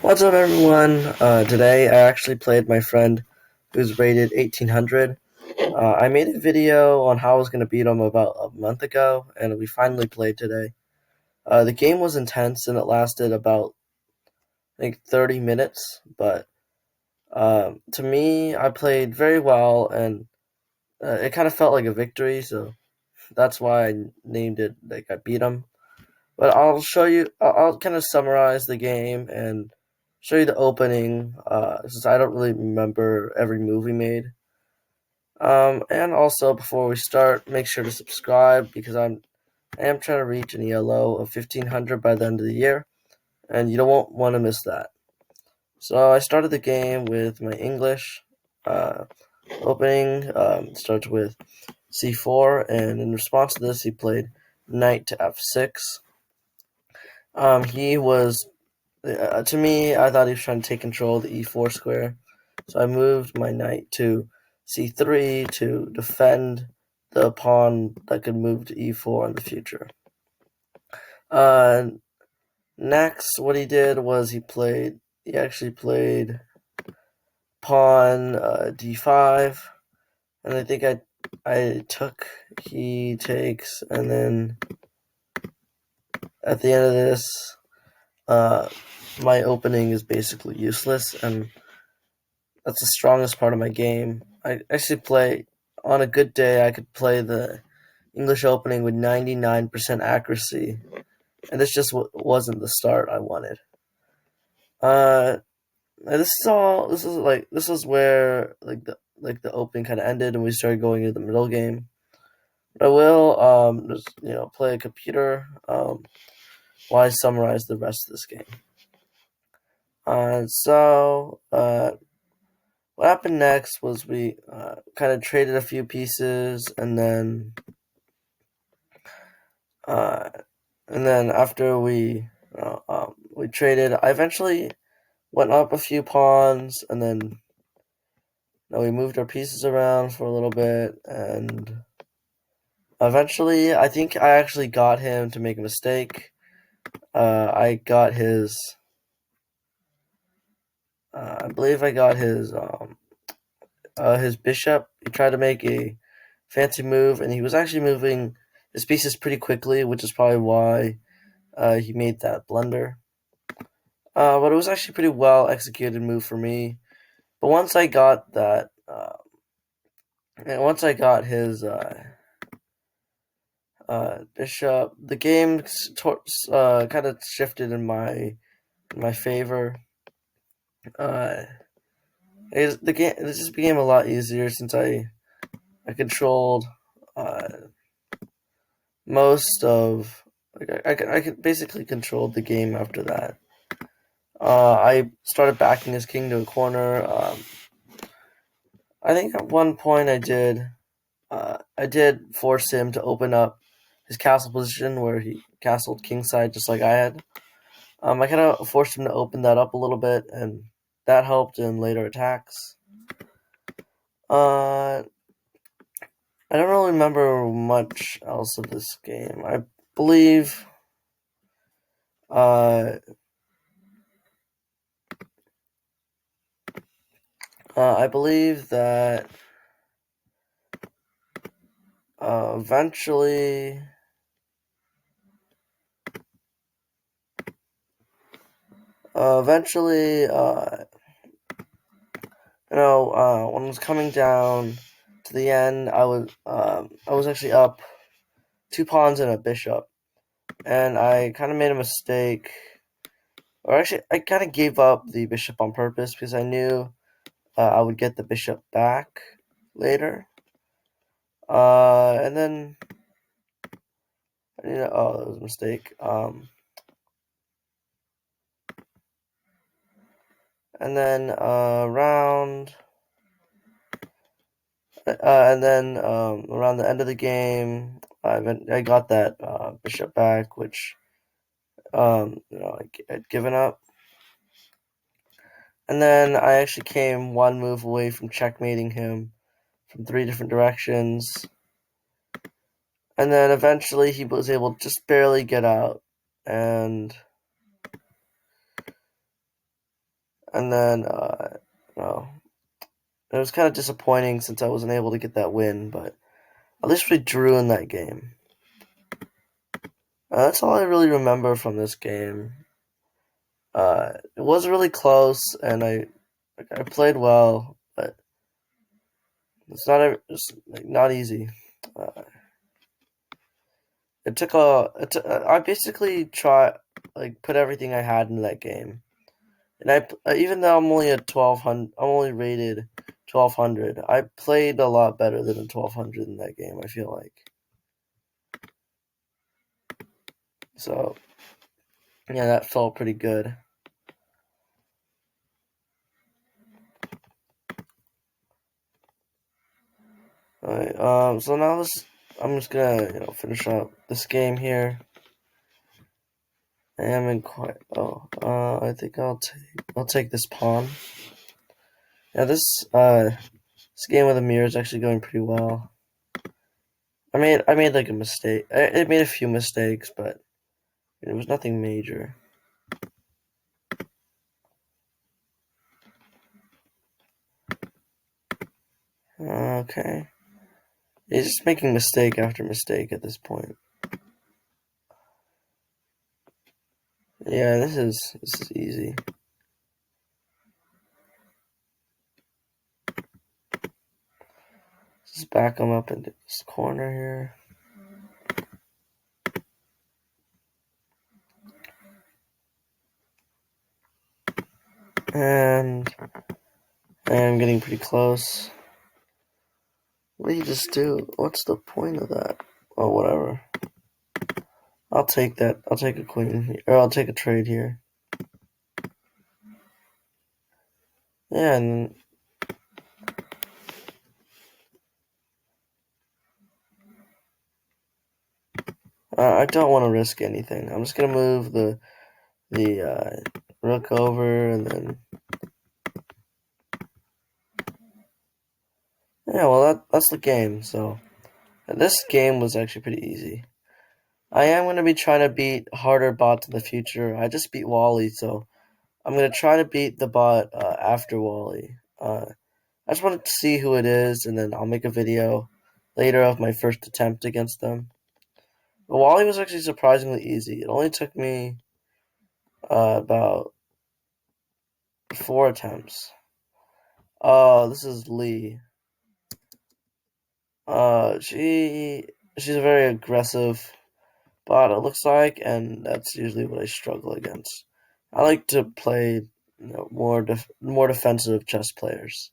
What's up, everyone? Today I actually played my friend who's rated 1800. I made a video on how I was going to beat him about a month ago, and we finally played today. The game was intense and it lasted about, I think, 30 minutes, but to me, I played very well and it kind of felt like a victory, so that's why I named it like I beat him. But I'll show you. I'll kind of summarize the game and show you the opening, since I don't really remember every move we made. And also before we start, make sure to subscribe because I am trying to reach an ELO of 1500 by the end of the year, and you don't want to miss that. So I started the game with my English. Uh, Opening starts with c4, and in response to this, he played knight to f6. He was To me, I thought he was trying to take control of the e4 square, so I moved my knight to c3 to defend the pawn that could move to e4 in the future. Uh, Next, what he did was he actually played pawn d5, and I think I took, he takes, and then at the end of this, uh, my opening is basically useless, and that's the strongest part of my game. I actually play, on a good day, I could play the English opening with 99% accuracy, and this just wasn't the start I wanted. Uh, this is where the opening kind of ended, and we started going into the middle game. But I will just play a computer while I summarize the rest of this game. What happened next was we kind of traded a few pieces, uh, and then after we traded, I eventually went up a few pawns, and then we moved our pieces around for a little bit, and eventually, I think I actually got him to make a mistake. I got I believe I got his bishop. He tried to make a fancy move, and he was actually moving his pieces pretty quickly, which is probably why he made that blunder. But it was actually a pretty well executed move for me. But once I got that, once I got his bishop, the game kind of shifted in my favor. Uh, it just became a lot easier since I controlled uh, most of I could basically control the game after that. I started backing his king to a corner. I think at one point I did force him to open up his castle position where he castled kingside just like I had. I kind of forced him to open that up a little bit, and that helped in later attacks. Uh, I don't really remember much else of this game. Believe uh, I believe that eventually, eventually, when I was coming down to the end, I was actually up two pawns and a bishop, and I kind of made a mistake, or actually, I kind of gave up the bishop on purpose because I knew I would get the bishop back later. And then, oh, that was a mistake. And then around the end of the game, I got that bishop back, which I'd given up. And then I actually came one move away from checkmating him from three different directions. And then eventually he was able to just barely get out. And and then no, it was kind of disappointing since I wasn't able to get that win, but at least we drew in that game. That's all I really remember from this game. It was really close, and I played well, but it's not easy. Uh, I basically put everything I had into that game, and even though I'm only at 1200, I'm only rated 1200. I played a lot better than a 1200 in that game. I feel like so. Yeah, that felt pretty good. Alright, so now I'm just gonna finish up this game here. I am in quite. I think I'll take this pawn. Yeah, this game with Amir is actually going pretty well. I made like a mistake. I made a few mistakes, but it was nothing major. Okay, he's just making mistake after mistake at this point. Yeah, this is easy. Just back him up into this corner here. And I am getting pretty close. What do you just do? What's the point of that? Oh, whatever. I'll take that. I'll take a queen here, or I'll take a trade here. Yeah, and I don't want to risk anything. I'm just gonna move the rook over, and then yeah. Well, that's the game. So this game was actually pretty easy. I am gonna be trying to beat harder bots in the future. I just beat Wally, so I'm gonna try to beat the bot after Wally. I just wanted to see who it is, and then I'll make a video later of my first attempt against them. But Wally was actually surprisingly easy. It only took me about 4 attempts. This is Lee. She's a very aggressive bot, it looks like, and that's usually what I struggle against. I like to play more defensive chess players.